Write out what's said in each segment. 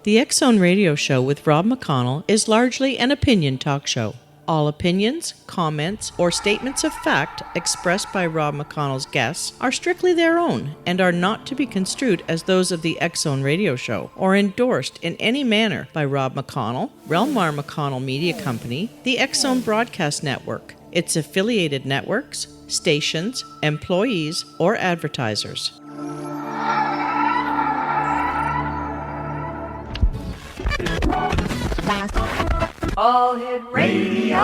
The X Zone Radio Show with Rob McConnell is largely an opinion talk show. All opinions, comments, or statements of fact expressed by Rob McConnell's guests are strictly their own and are not to be construed as those of the X Zone Radio Show or endorsed in any manner by Rob McConnell, Relmar McConnell Media Company, the X Zone Broadcast Network, its affiliated networks, stations, employees, or advertisers. All Hit Radio.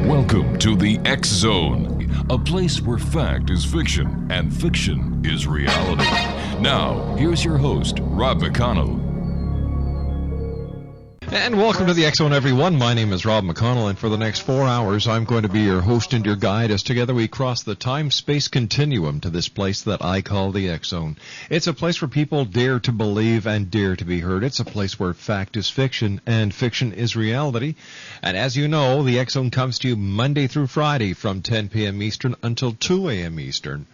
Welcome to the X Zone, a place where fact is fiction and fiction is reality. Now, here's your host, Rob McConnell. And welcome to the X Zone, everyone. My name is Rob McConnell, and for the next 4 hours, I'm going to be your host and your guide as together we cross the time-space continuum to this place that I call the X Zone. It's a place where people dare to believe and dare to be heard. It's a place where fact is fiction and fiction is reality. And as you know, the X Zone comes to you Monday through Friday from 10 p.m. Eastern until 2 a.m. Eastern.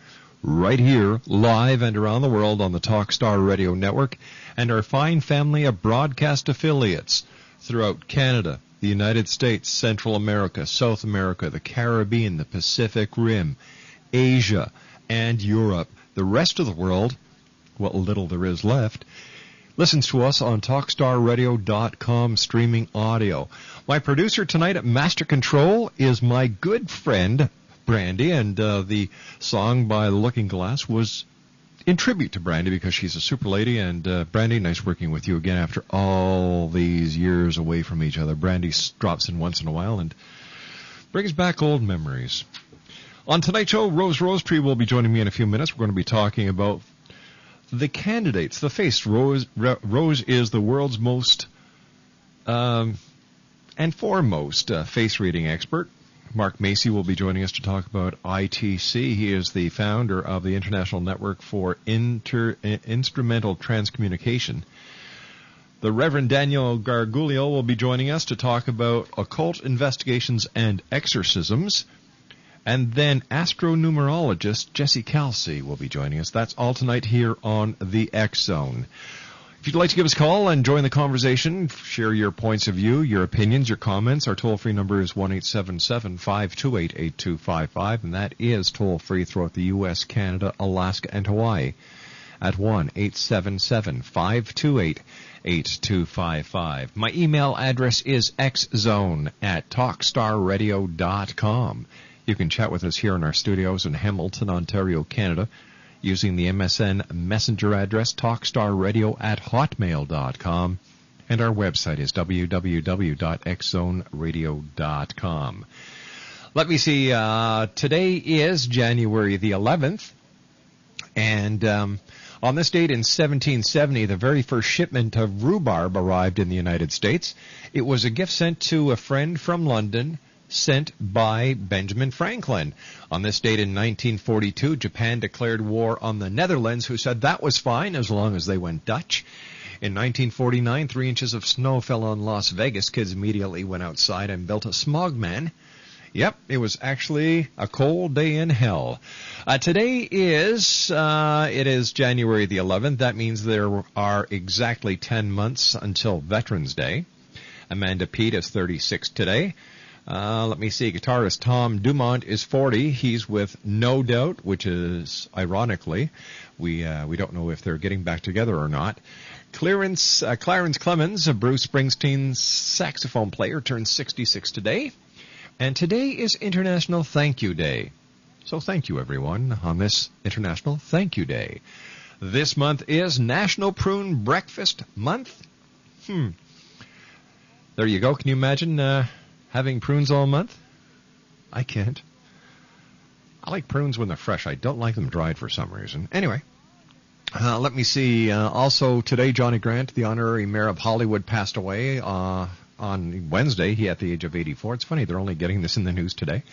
Right here, live and around the world on the Talkstar Radio Network and our fine family of broadcast affiliates throughout Canada, the United States, Central America, South America, the Caribbean, the Pacific Rim, Asia, and Europe. The rest of the world, what little there is left, listens to us on TalkStarRadio.com streaming audio. My producer tonight at Master Control is my good friend, Brandy, and the song by The Looking Glass was in tribute to Brandy because she's a super lady. And Brandy, nice working with you again after all these years away from each other. Brandy drops in once in a while and brings back old memories. On tonight's show, Rosetree will be joining me in a few minutes. We're going to be talking about the candidates, the face. Rose is the world's most and foremost face reading expert. Mark Macy will be joining us to talk about ITC. He is the founder of the International Network for Instrumental Transcommunication. The Reverend Daniel Gargulio will be joining us to talk about occult investigations and exorcisms. And then astronumerologist Jesse Kelsey will be joining us. That's all tonight here on the X Zone. If you'd like to give us a call and join the conversation, share your points of view, your opinions, your comments, our toll-free number is 1-877-528-8255, and that is toll-free throughout the U.S., Canada, Alaska, and Hawaii at 1-877-528-8255. My email address is xzone@talkstarradio.com. You can chat with us here in our studios in Hamilton, Ontario, Canada, using the MSN Messenger address, talkstarradio@hotmail.com, and our website is www.xzoneradio.com. Let me see, today is January the 11th, and on this date in 1770, the very first shipment of rhubarb arrived in the United States. It was a gift sent to a friend from London, sent by Benjamin Franklin. On this date in 1942, Japan declared war on the Netherlands, who said that was fine as long as they went Dutch. In 1949, 3 inches of snow fell on Las Vegas. Kids immediately went outside and built a smog man. Yep, it was actually a cold day in hell. Today is January the 11th. That means there are exactly 10 months until Veterans Day. Amanda Pete is 36 today. Let me see. Guitarist Tom Dumont is 40. He's with No Doubt, which is, ironically, we don't know if they're getting back together or not. Clarence Clemens, Bruce Springsteen's saxophone player, turns 66 today. And today is International Thank You Day. So thank you, everyone, on this International Thank You Day. This month is National Prune Breakfast Month. There you go. Can you imagine having prunes all month? I can't. I like prunes when they're fresh. I don't like them dried for some reason. Anyway, let me see. Also today, Johnny Grant, the honorary mayor of Hollywood, passed away on Wednesday. He at the age of 84. It's funny, they're only getting this in the news today.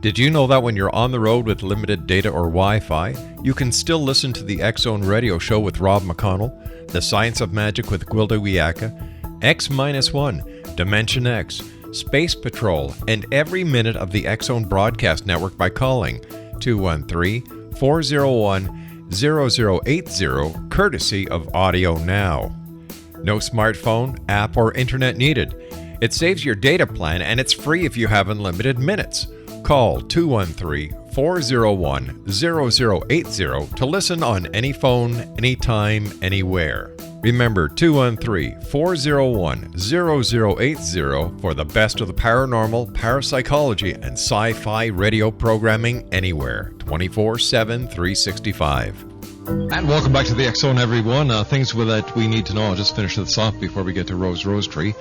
Did you know that when you're on the road with limited data or Wi-Fi, you can still listen to the X-Zone Radio Show with Rob McConnell, The Science of Magic with Gwilda Wiyaka, X-1, Dimension X, Space Patrol, and every minute of the X-Zone broadcast network by calling 213-401-0080, courtesy of Audio Now. No smartphone, app, or internet needed. It saves your data plan, and it's free if you have unlimited minutes. Call 213-401-0080 to listen on any phone, anytime, anywhere. Remember, 213-401-0080 for the best of the paranormal, parapsychology, and sci-fi radio programming anywhere, 24/7, 365. And welcome back to the X-Zone, everyone. Things that we need to know. I'll just finish this off before we get to Rosetree.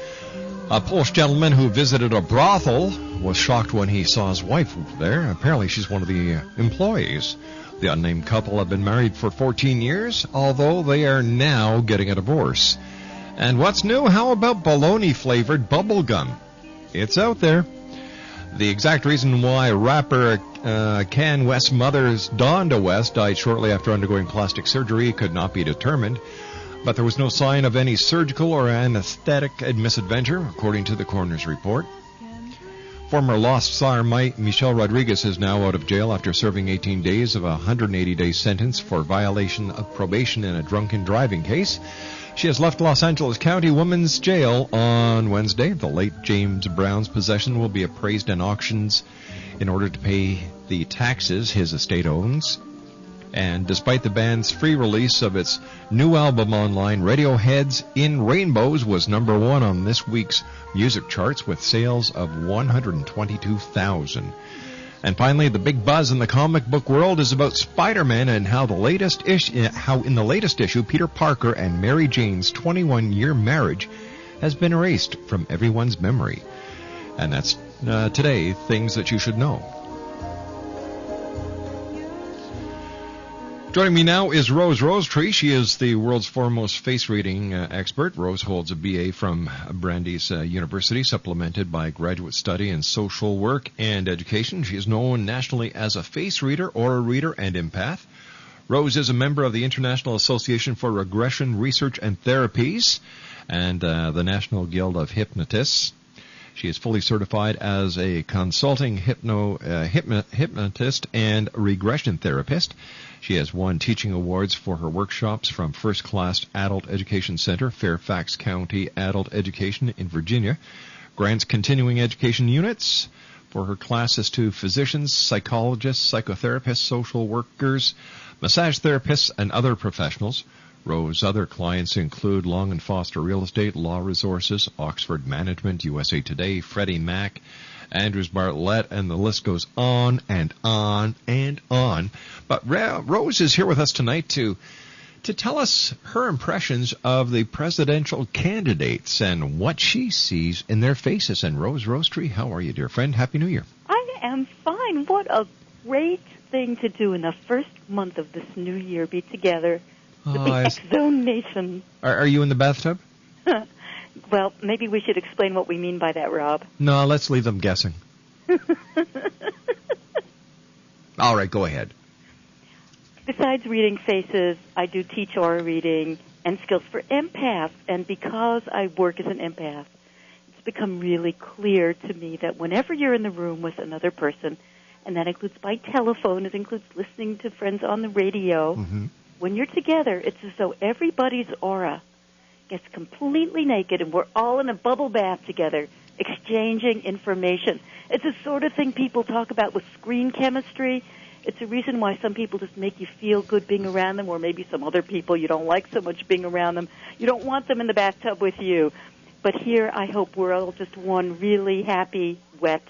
A Polish gentleman who visited a brothel was shocked when he saw his wife there. Apparently, she's one of the employees. The unnamed couple have been married for 14 years, although they are now getting a divorce. And what's new? How about bologna-flavored bubble gum? It's out there. The exact reason why rapper Kanye West's mother, Donda West, died shortly after undergoing plastic surgery could not be determined. But there was no sign of any surgical or anesthetic misadventure, according to the coroner's report. Former Lost Star Michelle Rodriguez is now out of jail after serving 18 days of a 180-day sentence for violation of probation in a drunken driving case. She has left Los Angeles County Women's Jail on Wednesday. The late James Brown's possession will be appraised in auctions in order to pay the taxes his estate owns. And despite the band's free release of its new album online, Radiohead's In Rainbows was number one on this week's music charts with sales of 122,000. And finally, the big buzz in the comic book world is about Spider-Man and how in the latest issue, Peter Parker and Mary Jane's 21-year marriage has been erased from everyone's memory. And that's today, things that you should know. Joining me now is Rosetree. She is the world's foremost face reading expert. Rose holds a BA from Brandeis University, supplemented by graduate study in social work and education. She is known nationally as a face reader or a reader and empath. Rose is a member of the International Association for Regression Research and Therapies and the National Guild of Hypnotists. She is fully certified as a consulting hypnotist and regression therapist. She has won teaching awards for her workshops from First Class Adult Education Center, Fairfax County Adult Education in Virginia, grants continuing education units for her classes to physicians, psychologists, psychotherapists, social workers, massage therapists, and other professionals. Rose's other clients include Long & Foster Real Estate, Law Resources, Oxford Management, USA Today, Freddie Mac, Andrews Bartlett, and the list goes on and on and on. But Rose is here with us tonight to tell us her impressions of the presidential candidates and what she sees in their faces. And Rosetree, how are you, dear friend? Happy New Year. I am fine. What a great thing to do in the first month of this new year, be together with the X-Zone Nation. Are you in the bathtub? Well, maybe we should explain what we mean by that, Rob. No, let's leave them guessing. All right, go ahead. Besides reading faces, I do teach aura reading and skills for empaths. And because I work as an empath, it's become really clear to me that whenever you're in the room with another person, and that includes by telephone, it includes listening to friends on the radio, when you're together, it's as though everybody's aura gets completely naked and we're all in a bubble bath together, exchanging information. It's the sort of thing people talk about with screen chemistry. It's a reason why some people just make you feel good being around them, or maybe some other people you don't like so much being around them. You don't want them in the bathtub with you. But here I hope we're all just one really happy, wet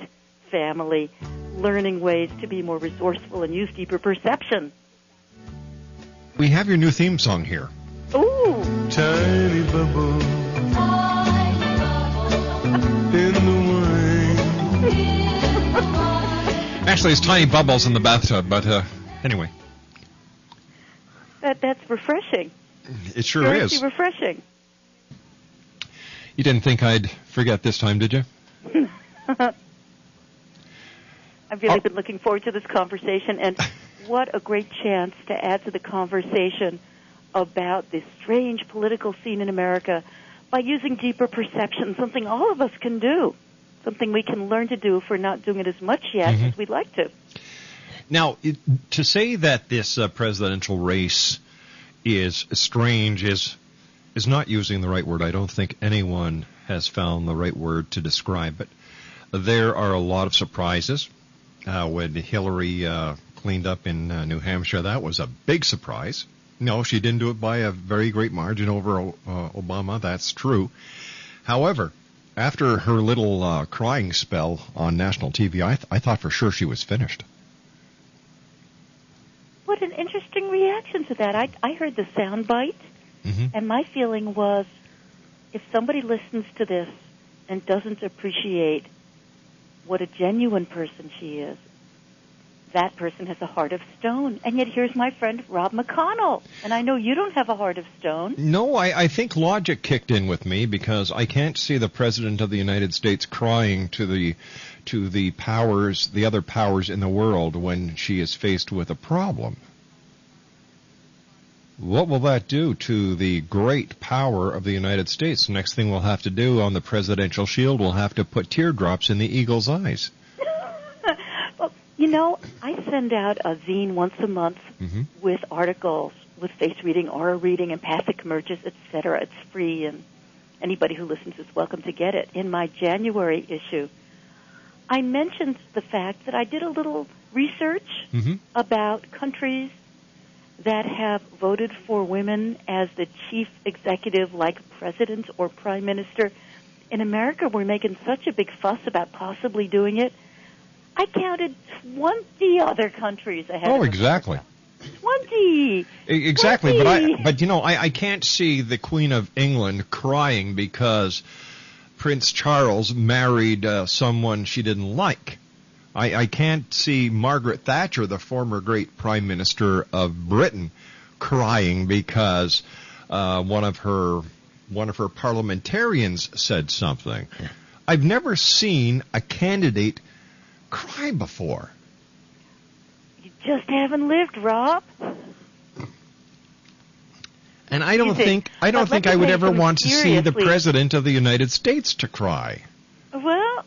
family, learning ways to be more resourceful and use deeper perception. We have your new theme song here. Ooh. Tiny bubble in the wine. Actually, it's tiny bubbles in the bathtub, but anyway. That's refreshing. It sure is. It's refreshing. You didn't think I'd forget this time, did you? I've really been looking forward to this conversation, and what a great chance to add to the conversation about this strange political scene in America by using deeper perception, something all of us can do, something we can learn to do if we're not doing it as much yet as we'd like to. Now, to say that this presidential race is strange is not using the right word. I don't think anyone has found the right word to describe it. There are a lot of surprises. When Hillary cleaned up in New Hampshire, that was a big surprise. No, she didn't do it by a very great margin over Obama. That's true. However, after her little crying spell on national TV, I thought for sure she was finished. What an interesting reaction to that. I heard the sound bite, and my feeling was if somebody listens to this and doesn't appreciate what a genuine person she is, that person has a heart of stone. And yet here's my friend Rob McConnell, and I know you don't have a heart of stone. No, I think logic kicked in with me because I can't see the President of the United States crying to the powers, the other powers in the world when she is faced with a problem. What will that do to the great power of the United States? Next thing we'll have to do on the presidential shield, we'll have to put teardrops in the eagle's eyes. Well, you know, I send out a zine once a month with articles, with face reading, aura reading, empathic merges, etc. It's free, and anybody who listens is welcome to get it. In my January issue, I mentioned the fact that I did a little research about countries that have voted for women as the chief executive, like president or prime minister. In America, we're making such a big fuss about possibly doing it. I counted 20 other countries ahead of us. Oh, exactly. 20! Exactly, 20. but you know, I can't see the Queen of England crying because Prince Charles married someone she didn't like. I can't see Margaret Thatcher, the former great Prime Minister of Britain, crying because one of her parliamentarians said something. I've never seen a candidate cry before. You just haven't lived, Rob. And I don't think I would ever want to see the President of the United States to cry. Well,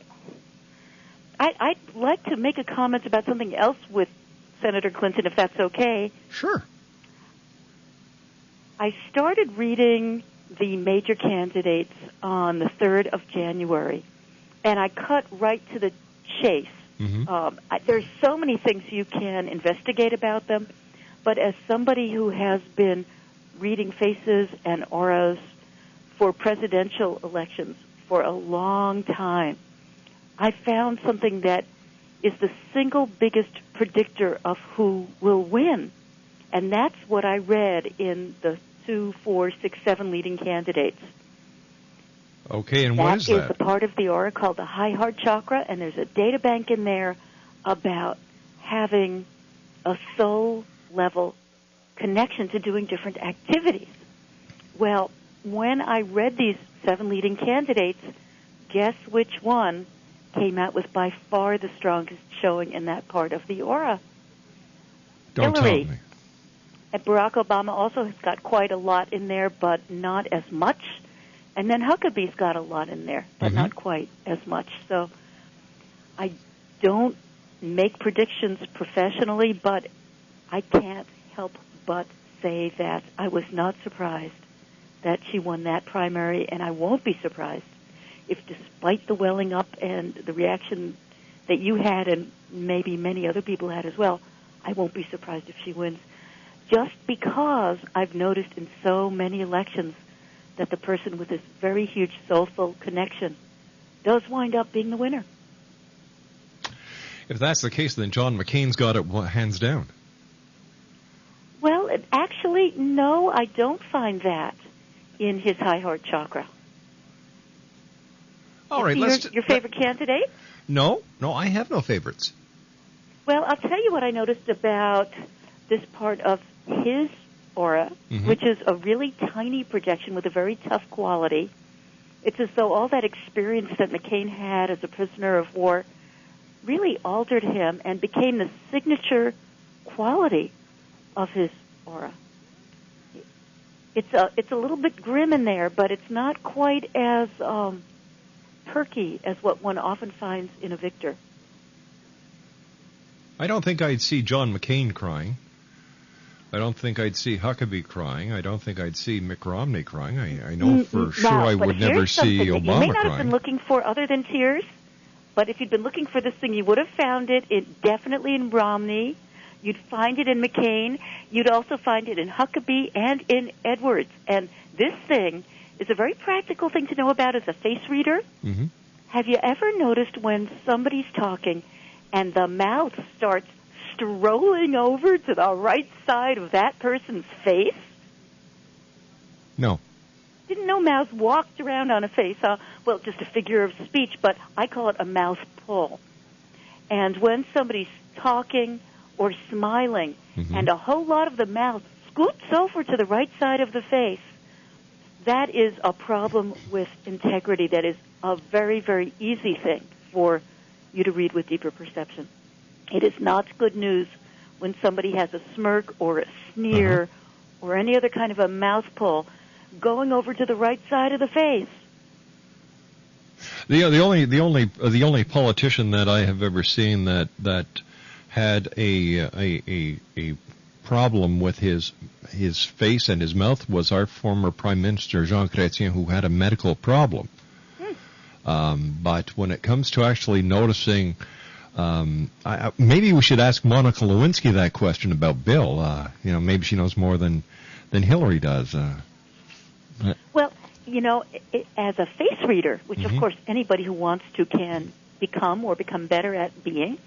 I'd like to make a comment about something else with Senator Clinton, if that's okay. Sure. I started reading the major candidates on the 3rd of January, and I cut right to the chase. There's so many things you can investigate about them, but as somebody who has been reading faces and auras for presidential elections for a long time, I found something that is the single biggest predictor of who will win. And that's what I read in the 2, 4, 6, 7 leading candidates. Okay, and what is that? That is the part of the aura called the high heart chakra, and there's a data bank in there about having a soul-level connection to doing different activities. Well, when I read these 7 leading candidates, guess which one came out with by far the strongest showing in that part of the aura? Don't Hillary. tell me. And Barack Obama also has got quite a lot in there, but not as much. And then Huckabee's got a lot in there, but not quite as much. So I don't make predictions professionally, but I can't help but say that I was not surprised that she won that primary, and I won't be surprised if, despite the welling up and the reaction that you had and maybe many other people had as well, I won't be surprised if she wins, just because I've noticed in so many elections that the person with this very huge soulful connection does wind up being the winner. If that's the case, then John McCain's got it hands down. Well, actually, no, I don't find that in his high heart chakra. All right, your favorite candidate? No, I have no favorites. Well, I'll tell you what I noticed about this part of his aura, which is a really tiny projection with a very tough quality. It's as though all that experience that McCain had as a prisoner of war really altered him and became the signature quality of his aura. It's a little bit grim in there, but it's not quite as perky as what one often finds in a victor. I don't think I'd see John McCain crying. I don't think I'd see Huckabee crying. I don't think I'd see Mitt Romney crying. I know for sure I would never see Obama you may not have crying. been looking for other than tears, but if you'd been looking for this thing, you would have found it definitely in Romney. You'd find it in McCain. You'd also find it in Huckabee and in Edwards. And this thing is a very practical thing to know about as a face reader. Mm-hmm. Have you ever noticed when somebody's talking and the mouth starts strolling over to the right side of that person's face? No. Didn't know mouths walked around on a face. Well, just a figure of speech, but I call it a mouth pull. And when somebody's talking or smiling, Mm-hmm. and a whole lot of the mouth scoots over to the right side of the face, that is a problem with integrity. That is a very, very easy thing for you to read with deeper perception. It is not good news when somebody has a smirk or a sneer or any other kind of a mouth pull going over to the right side of the face. The only politician that I have ever seen that had a problem with his face and his mouth was our former Prime Minister Jean Chrétien, who had a medical problem. But when it comes to actually noticing, maybe we should ask Monica Lewinsky that question about Bill. Maybe she knows more than Hillary does. Well, as a face reader, which of course anybody who wants to can become or become better at being,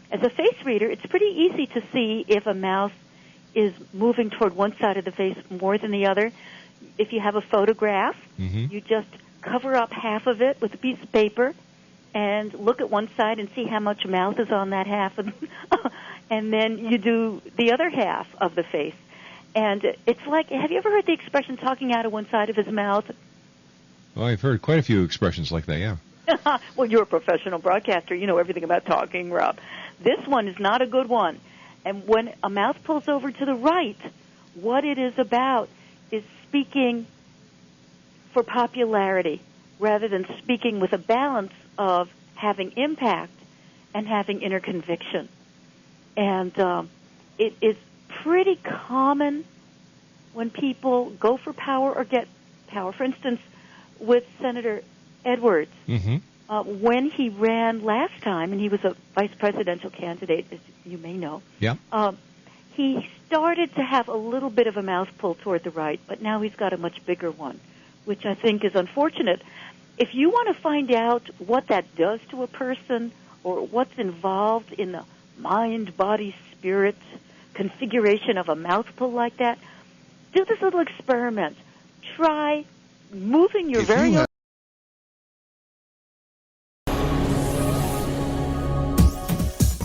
as a face reader, it's pretty easy to see if a mouth is moving toward one side of the face more than the other. If you have a photograph, you just cover up half of it with a piece of paper and look at one side and see how much mouth is on that half, and then you do the other half of the face. And it's like, have you ever heard the expression talking out of one side of his mouth? Well, I've heard quite a few expressions like that, yeah. Well, you're a professional broadcaster. You know everything about talking, Rob. This one is not a good one. And when a mouth pulls over to the right, what it is about is speaking for popularity rather than speaking with a balance of having impact and having inner conviction. And it is pretty common when people go for power or get power. For instance, with Senator Edwards, when he ran last time, and he was a vice presidential candidate, as you may know, he started to have a little bit of a mouth pull toward the right, but now he's got a much bigger one, which I think is unfortunate. If you want to find out what that does to a person or what's involved in the mind, body, spirit configuration of a mouth pull like that, do this little experiment. Try moving your very own.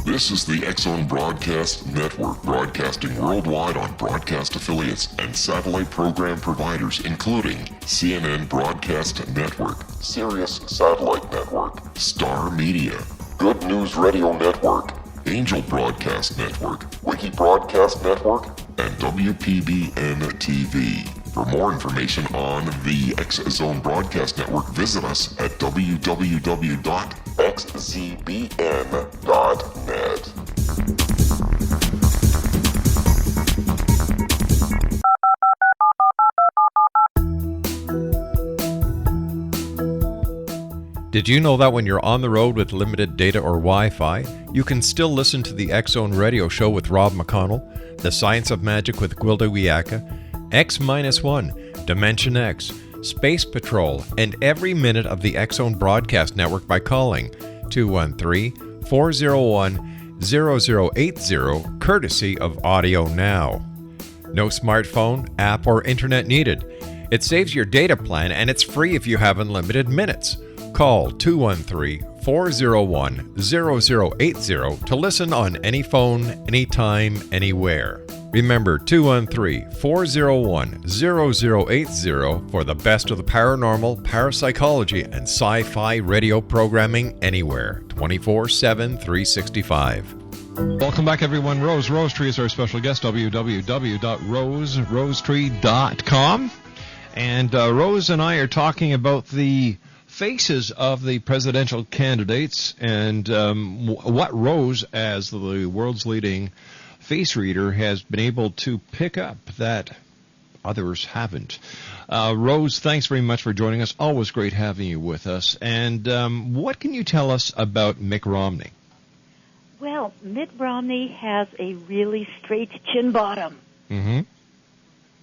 This is the X-Zone Broadcast Network, broadcasting worldwide on broadcast affiliates and satellite program providers, including CNN Broadcast Network, Sirius Satellite Network, Star Media, Good News Radio Network, Angel Broadcast Network, Wiki Broadcast Network, and WPBN TV. For more information on the X-Zone Broadcast Network, visit us at www.xzbn.net. Did you know that when you're on the road with limited data or Wi-Fi, you can still listen to the X-Zone Radio Show with Rob McConnell, The Science of Magic with Gwilda Wiyaka, X-1, Dimension X, Space Patrol, and every minute of the X-Zone Broadcast Network by calling 213-401-0080, courtesy of Audio Now. No smartphone, app, or internet needed. It saves your data plan, and it's free if you have unlimited minutes. Call 213 213-401-0080 to listen on any phone, anytime, anywhere. Remember, 213-401-0080 for the best of the paranormal, parapsychology, and sci-fi radio programming anywhere, 24/7, 365. Welcome back, everyone. Rosetree is our special guest, www.rosetree.com. And Rose and I are talking about the faces of the presidential candidates and what Rose, as the world's leading face reader, has been able to pick up that others haven't. Rose, thanks very much for joining us. Always great having you with us. And what can you tell us about Mitt Romney? Well, Mitt Romney has a really straight chin bottom. Mm-hmm.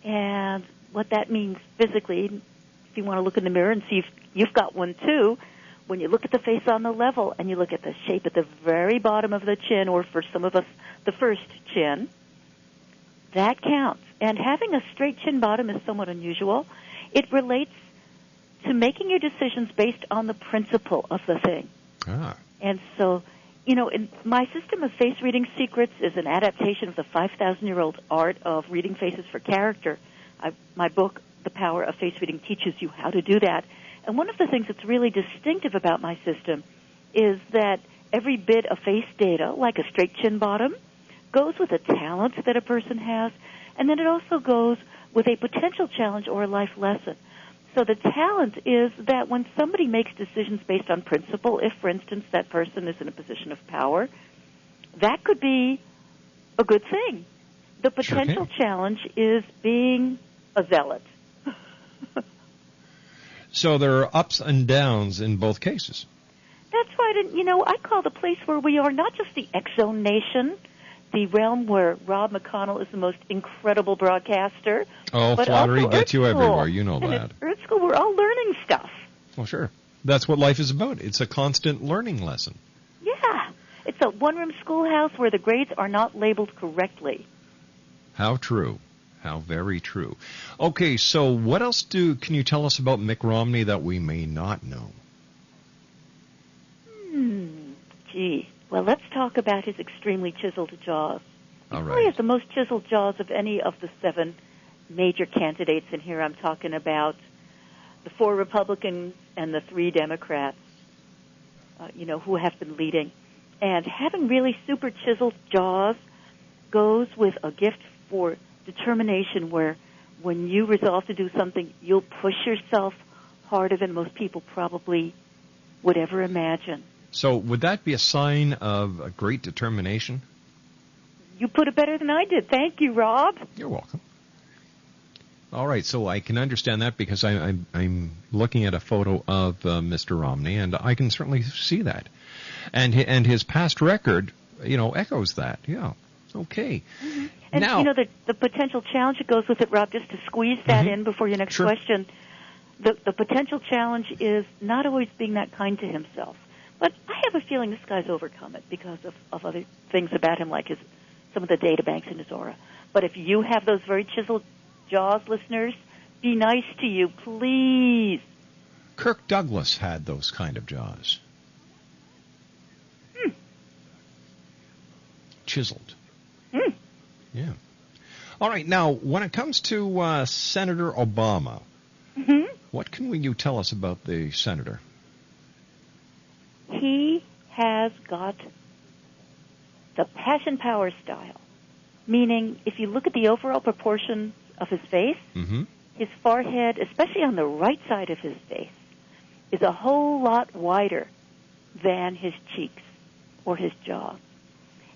And what that means physically, if you want to look in the mirror and see if you've got one too, when you look at the face on the level and you look at the shape at the very bottom of the chin, or for some of us, the first chin, that counts. And having a straight chin bottom is somewhat unusual. It relates to making your decisions based on the principle of the thing. Ah. And so, you know, in my system of face reading secrets is an adaptation of the 5,000-year-old art of reading faces for character. My book, The Power of Face Reading, teaches you how to do that. And one of the things that's really distinctive about my system is that every bit of face data, like a straight chin bottom, goes with a talent that a person has, and then it also goes with a potential challenge or a life lesson. So the talent is that when somebody makes decisions based on principle, if, for instance, that person is in a position of power, that could be a good thing. The potential challenge is being a zealot. So there are ups and downs in both cases. That's right. And, you know, I call the place where we are not just the X-Zone Nation, the realm where Rob McConnell is the most incredible broadcaster. Oh, but flattery also gets you Earth School. everywhere. You know and that. At Earth School, we're all learning stuff. Well, sure. That's what life is about. It's a constant learning lesson. Yeah. It's a one-room schoolhouse where the grades are not labeled correctly. How true. How very true. Okay, so what else can you tell us about Mitt Romney that we may not know? Gee. Well, let's talk about his extremely chiseled jaws. He All probably right. has the most chiseled jaws of any of the 7 major candidates in here. I'm talking about the 4 Republicans and the 3 Democrats, who have been leading. And having really super chiseled jaws goes with a gift for determination, where when you resolve to do something, you'll push yourself harder than most people probably would ever imagine. So would that be a sign of a great determination? You put it better than I did. Thank you, Rob. You're welcome. All right, so I can understand that because I'm looking at a photo of Mr. Romney, and I can certainly see that. And his past record, echoes that. Yeah. Okay. Mm-hmm. And, now, the potential challenge that goes with it, Rob, just to squeeze that in before your next question, the potential challenge is not always being that kind to himself. But I have a feeling this guy's overcome it because of other things about him, like some of the data banks in his aura. But if you have those very chiseled jaws, listeners, be nice to you, please. Kirk Douglas had those kind of jaws. Chiseled. Yeah. All right. Now, when it comes to Senator Obama, what can you tell us about the senator? He has got the passion power style, meaning if you look at the overall proportions of his face, his forehead, especially on the right side of his face, is a whole lot wider than his cheeks or his jaw.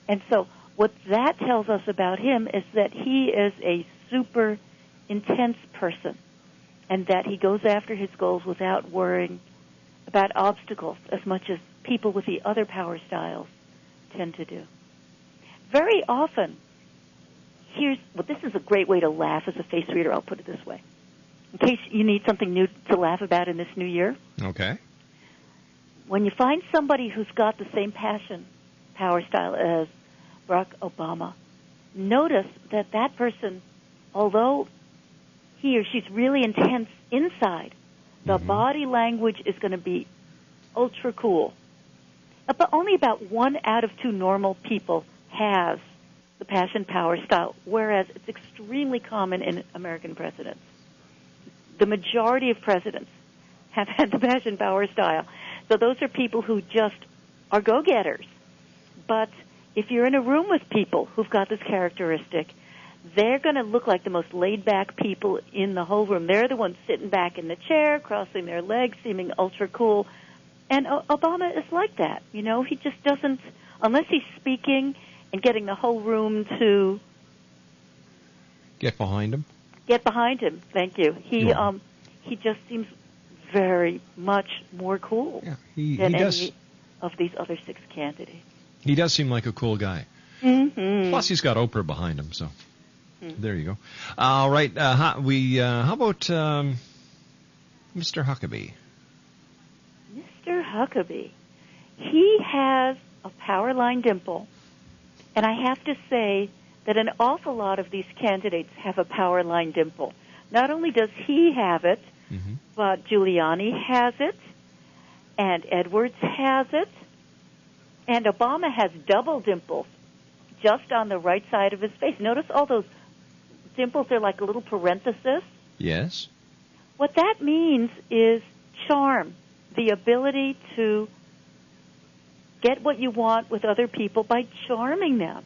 And so what that tells us about him is that he is a super intense person, and that he goes after his goals without worrying about obstacles as much as people with the other power styles tend to do. Very often, this is a great way to laugh as a face reader, I'll put it this way. In case you need something new to laugh about in this new year. Okay. When you find somebody who's got the same passion power style as Barack Obama, notice that person, although he or she's really intense inside, the body language is going to be ultra cool. but only about 1 out of 2 normal people has the passion power style, whereas it's extremely common in American presidents. The majority of presidents have had the passion power style. So those are people who just are go-getters. But if you're in a room with people who've got this characteristic, they're going to look like the most laid-back people in the whole room. They're the ones sitting back in the chair, crossing their legs, seeming ultra cool. And Obama is like that. You know, he just doesn't, unless he's speaking and getting the whole room to get behind him. Get behind him. Thank you. He just seems very much more cool than any of these other 6 candidates. He does seem like a cool guy. Mm-hmm. Plus, he's got Oprah behind him, so there you go. All right. How about Mr. Huckabee? Mr. Huckabee. He has a power line dimple, and I have to say that an awful lot of these candidates have a power line dimple. Not only does he have it, but Giuliani has it, and Edwards has it, and Obama has double dimples just on the right side of his face. Notice all those dimples are like a little parenthesis. Yes. What that means is charm, the ability to get what you want with other people by charming them.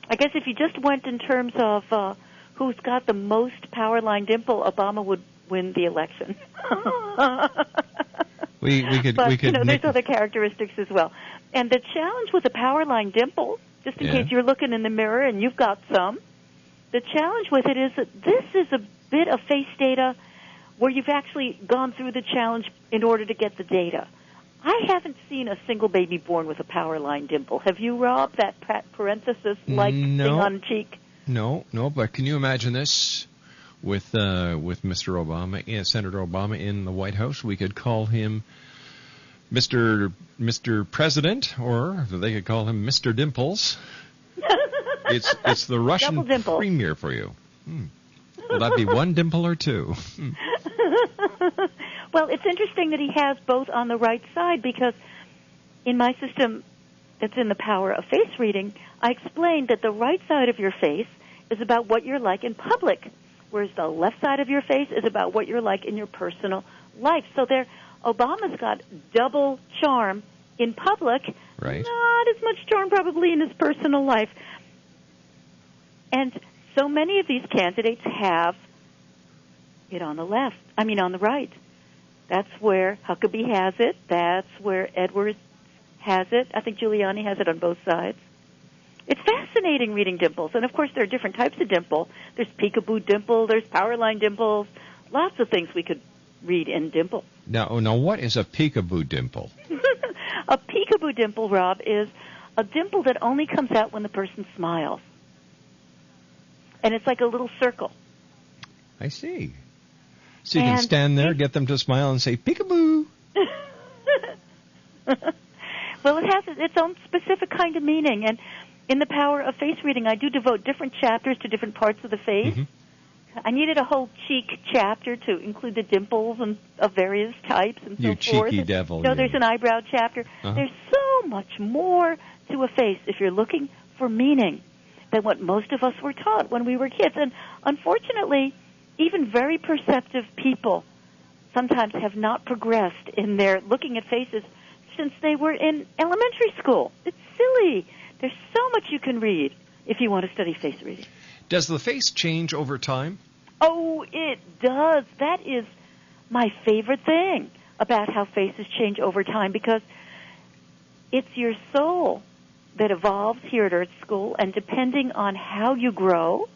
I guess if you just went in terms of who's got the most power line dimple, Obama would win the election. we could there's other characteristics as well. And the challenge with a power line dimple, just in case you're looking in the mirror and you've got some, the challenge with it is that this is a bit of face data where you've actually gone through the challenge in order to get the data. I haven't seen a single baby born with a power line dimple. Have you, Rob, that parenthesis-like thing on cheek? No, but can you imagine this with Mr. Obama, Senator Obama in the White House? We could call him Mr. President, or they could call him Mr. Dimples. It's the Russian premier for you. Will that be 1 dimple or 2? Well, it's interesting that he has both on the right side, because in my system that's in the power of face reading, I explained that the right side of your face is about what you're like in public, whereas the left side of your face is about what you're like in your personal life. So Obama's got double charm in public, right? Not as much charm probably in his personal life. And so many of these candidates have it on the right. That's where Huckabee has it. That's where Edwards has it. I think Giuliani has it on both sides. It's fascinating reading dimples. And, of course, there are different types of dimple. There's peekaboo dimple. There's power line dimples. Lots of things we could read in dimple. Now, what is a peekaboo dimple? A peekaboo dimple, Rob, is a dimple that only comes out when the person smiles. And it's like a little circle. I see. So you can stand there, get them to smile, and say, peekaboo. Well, it has its own specific kind of meaning. And in the power of face reading, I do devote different chapters to different parts of the face. I needed a whole cheek chapter to include the dimples and of various types and so forth. You cheeky devil. There's an eyebrow chapter. There's so much more to a face if you're looking for meaning than what most of us were taught when we were kids. And unfortunately, even very perceptive people sometimes have not progressed in their looking at faces since they were in elementary school. It's silly. There's so much you can read if you want to study face reading. Does the face change over time? Oh, it does. That is my favorite thing about how faces change over time, because it's your soul that evolves here at Earth School, and depending on how you grow,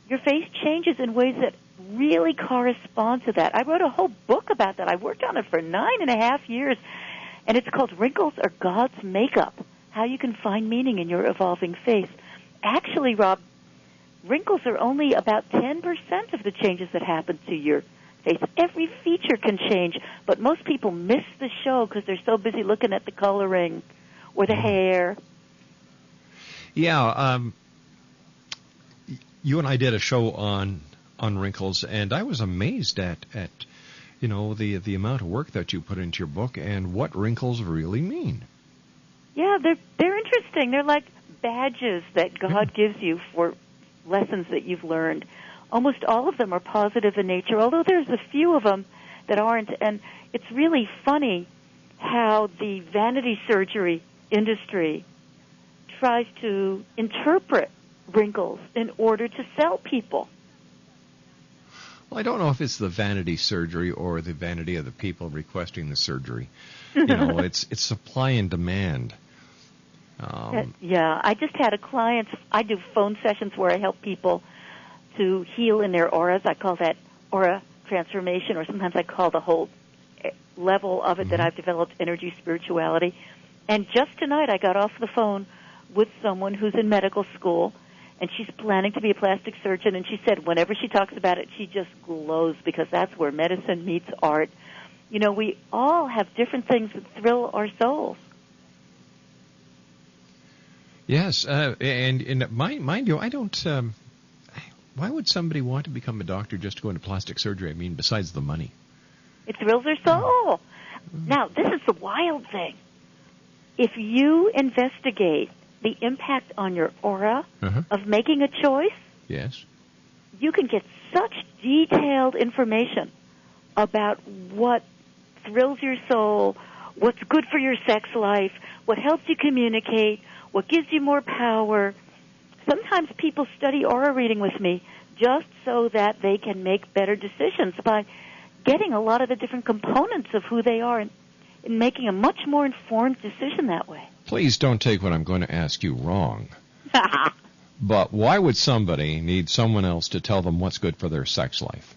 your face changes in ways that really correspond to that. I wrote a whole book about that. I worked on it for 9.5 years, and it's called Wrinkles Are God's Makeup, How You Can Find Meaning in Your Evolving Face. Actually, Rob, wrinkles are only about 10% of the changes that happen to your face. Every feature can change, but most people miss the show because they're so busy looking at the coloring or the hair. Yeah, you and I did a show on wrinkles, and I was amazed at the amount of work that you put into your book and what wrinkles really mean. Yeah, they're interesting. They're like badges that God gives you for lessons that you've learned. Almost all of them are positive in nature, although there's a few of them that aren't. And it's really funny how the vanity surgery industry tries to interpret wrinkles in order to sell people. Well, I don't know if it's the vanity surgery or the vanity of the people requesting the surgery. You know, it's supply and demand. Yeah, I just had a client. I do phone sessions where I help people to heal in their auras. I call that aura transformation, or sometimes I call the whole level of it that I've developed energy spirituality. And just tonight I got off the phone with someone who's in medical school, and she's planning to be a plastic surgeon, and she said whenever she talks about it, she just glows because that's where medicine meets art. You know, we all have different things that thrill our souls. Yes, and mind you, I don't... why would somebody want to become a doctor just to go into plastic surgery? I mean, besides the money. It thrills their soul. Now, this is the wild thing. If you investigate the impact on your aura of making a choice, yes, you can get such detailed information about what thrills your soul, what's good for your sex life, what helps you communicate, what gives you more power. Sometimes people study aura reading with me just so that they can make better decisions by getting a lot of the different components of who they are and making a much more informed decision that way. Please don't take what I'm going to ask you wrong. But why would somebody need someone else to tell them what's good for their sex life?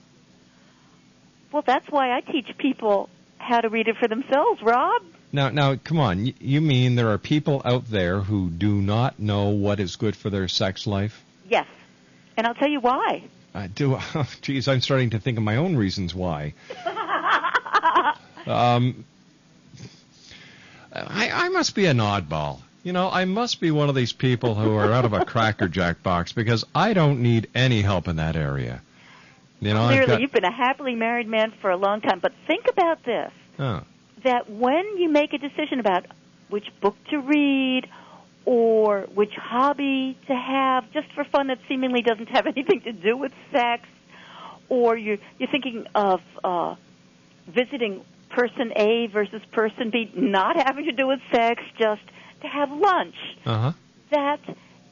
Well, that's why I teach people how to read it for themselves, Rob. Now, come on. You mean there are people out there who do not know what is good for their sex life? Yes. And I'll tell you why. Geez, I'm starting to think of my own reasons why. I must be an oddball. You know, I must be one of these people who are out of a Cracker Jack box because I don't need any help in that area. You know, clearly, you've been a happily married man for a long time, but think about this. That when you make a decision about which book to read or which hobby to have, just for fun that seemingly doesn't have anything to do with sex, or you're thinking of visiting person A versus person B, not having to do with sex, just to have lunch, that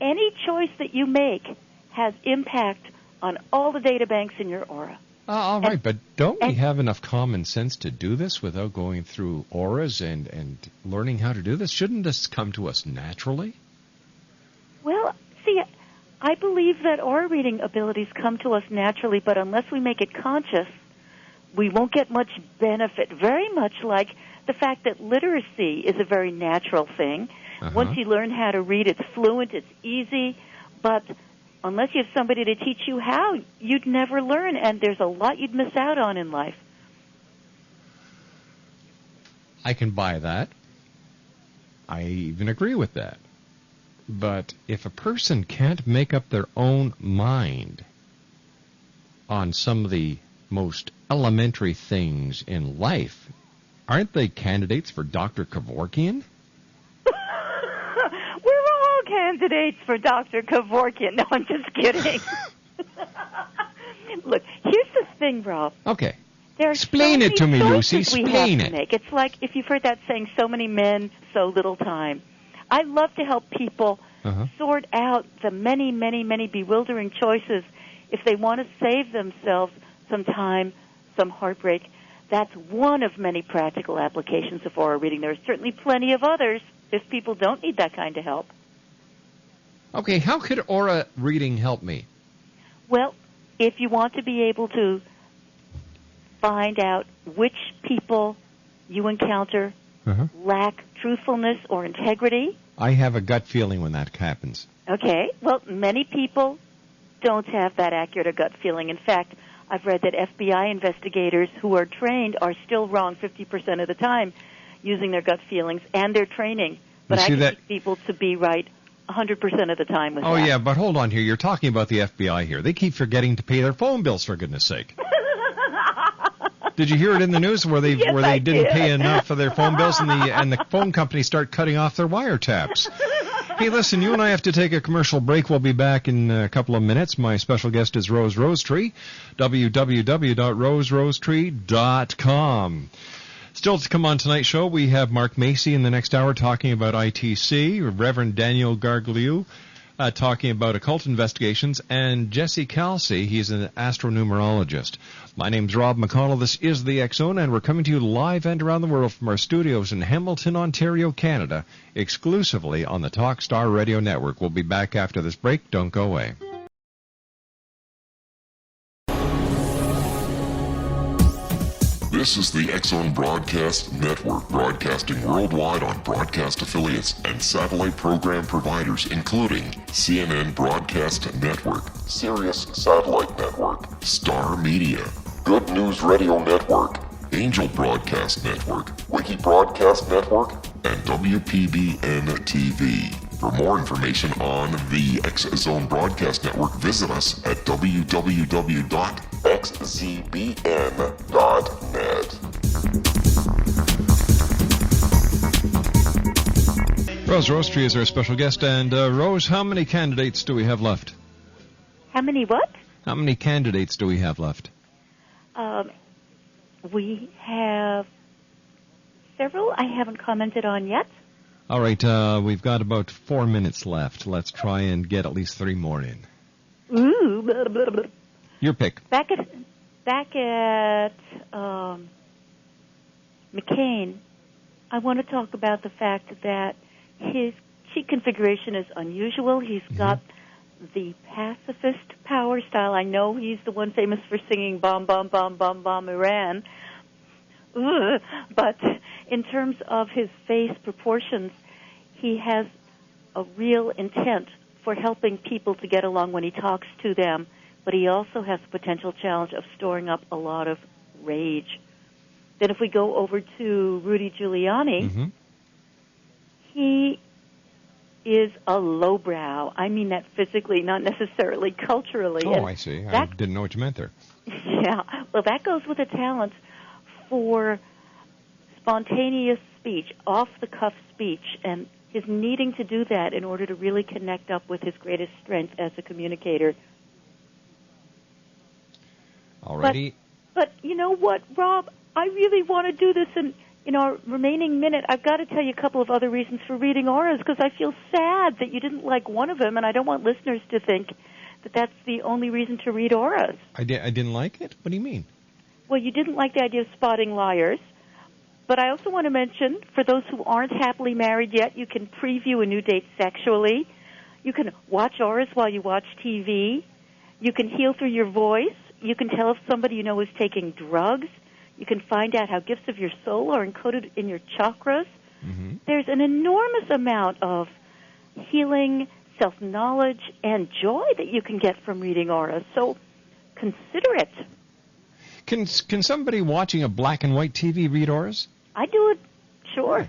any choice that you make has impact on all the data banks in your aura. All right, but don't we have enough common sense to do this without going through auras and learning how to do this? Shouldn't this come to us naturally? Well, see, I believe that aura reading abilities come to us naturally, but unless we make it conscious, we won't get much benefit. Very much like the fact that literacy is a very natural thing. Once you learn how to read, it's fluent, it's easy, but unless you have somebody to teach you how, you'd never learn, and there's a lot you'd miss out on in life. I can buy that. I even agree with that. But if a person can't make up their own mind on some of the most elementary things in life, aren't they candidates for Dr. Kevorkian? Candidates for Dr. Kevorkian. No, I'm just kidding. Look, here's the thing, Rob. Okay. Explain it to me, Lucy. Explain it. It's like if you've heard that saying, so many men, so little time. I love to help people sort out the many, many, many bewildering choices if they want to save themselves some time, some heartbreak. That's one of many practical applications of aura reading. There are certainly plenty of others if people don't need that kind of help. Okay, how could aura reading help me? Well, if you want to be able to find out which people you encounter lack truthfulness or integrity. I have a gut feeling when that happens. Okay, well, many people don't have that accurate a gut feeling. In fact, I've read that FBI investigators who are trained are still wrong 50% of the time using their gut feelings and their training. But I can teach people to be right 100% of the time with that. Oh, yeah, but hold on here. You're talking about the FBI here. They keep forgetting to pay their phone bills, for goodness sake. Did you hear it in the news where they Yes, where they I didn't did. pay enough for their phone bills and the phone companies start cutting off their wiretaps? Hey, listen, you and I have to take a commercial break. We'll be back in a couple of minutes. My special guest is Rose Rosetree, www.roserosetree.com. Still to come on tonight's show, we have Mark Macy in the next hour talking about ITC, Reverend Daniel Gargliu talking about occult investigations, and Jesse Kelsey, he's an astronumerologist. My name's Rob McConnell. This is the X-Zone, and we're coming to you live and around the world from our studios in Hamilton, Ontario, Canada, exclusively on the Talkstar Radio Network. We'll be back after this break. Don't go away. This is the X-Zone Broadcast Network, broadcasting worldwide on broadcast affiliates and satellite program providers, including CNN Broadcast Network, Sirius Satellite Network, Star Media, Good News Radio Network, Angel Broadcast Network, Wiki Broadcast Network, and WPBN TV. For more information on the X-Zone Broadcast Network, visit us at www.xzbn.net. Rose Rosetree is our special guest, and Rose, how many candidates do we have left? How many what? How many candidates do we have left? We have several I haven't commented on yet. All right, we've got about 4 minutes left. Let's try and get at least 3 more in. Ooh, blah, blah, blah. Your pick. Back at McCain, I want to talk about the fact that his cheek configuration is unusual. He's got the pacifist power style. I know he's the one famous for singing "Bomb, Bomb, Bomb, Bomb, Bomb, Iran." Ugh. But in terms of his face proportions, he has a real intent for helping people to get along when he talks to them, but he also has the potential challenge of storing up a lot of rage. Then if we go over to Rudy Giuliani, he is a lowbrow. I mean that physically, not necessarily culturally. Oh, And I see. I that- didn't know what you meant there. Yeah, well, that goes with a talent for spontaneous speech, off-the-cuff speech, and his needing to do that in order to really connect up with his greatest strength as a communicator. Alrighty. But you know what, Rob? I really want to do this in our remaining minute. I've got to tell you a couple of other reasons for reading auras, because I feel sad that you didn't like one of them, and I don't want listeners to think that that's the only reason to read auras. I didn't like it? What do you mean? Well, you didn't like the idea of spotting liars. But I also want to mention, for those who aren't happily married yet, you can preview a new date sexually. You can watch auras while you watch TV. You can heal through your voice. You can tell if somebody you know is taking drugs. You can find out how gifts of your soul are encoded in your chakras. There's an enormous amount of healing, self-knowledge, and joy that you can get from reading auras. So consider it. Can somebody watching a black and white TV read auras? I do it, sure.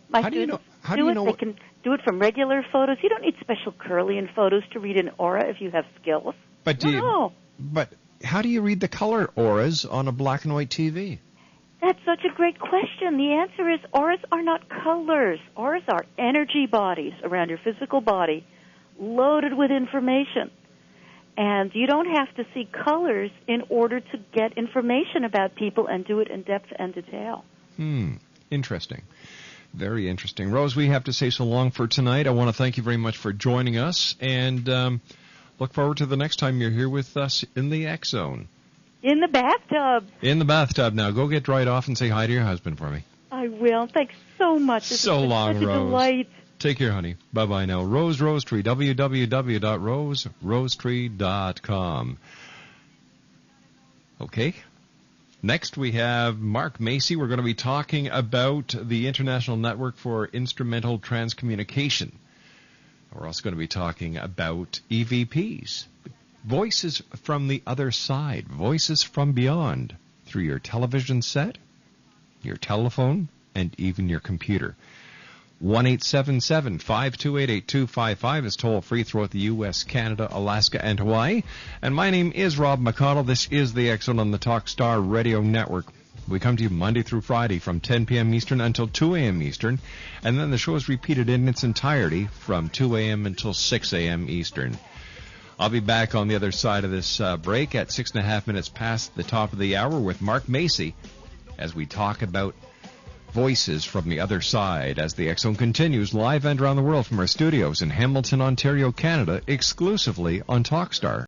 My How do you students know? How do you know? They can do it from regular photos. You don't need special Kirlian photos to read an aura if you have skills. But But how do you read the color auras on a black and white TV? That's such a great question. The answer is auras are not colors. Auras are energy bodies around your physical body, loaded with information. And you don't have to see colors in order to get information about people and do it in depth and detail. Interesting. Very interesting. Rose, we have to say so long for tonight. I want to thank you very much for joining us, and look forward to the next time you're here with us in the X-Zone. In the bathtub. In the bathtub now. Go get dried off and say hi to your husband for me. I will. Thanks so much. This So has been long, such a Rose. delight. Take care, honey. Bye-bye now. Rose Rosetree, www.roserosetree.com. Okay. Next, we have Mark Macy. We're going to be talking about the International Network for Instrumental Transcommunication. We're also going to be talking about EVPs, voices from the other side, voices from beyond, through your television set, your telephone, and even your computer. 1-877-528-8255 is toll-free throughout the U.S., Canada, Alaska, and Hawaii. And my name is Rob McConnell. This is the X Zone on the Talkstar Radio Network. We come to you Monday through Friday from 10 p.m. Eastern until 2 a.m. Eastern. And then the show is repeated in its entirety from 2 a.m. until 6 a.m. Eastern. I'll be back on the other side of this break at 6.5 minutes past the top of the hour with Mark Macy as we talk about voices from the other side as the X Zone continues live and around the world from our studios in Hamilton, Ontario, Canada, exclusively on Talkstar.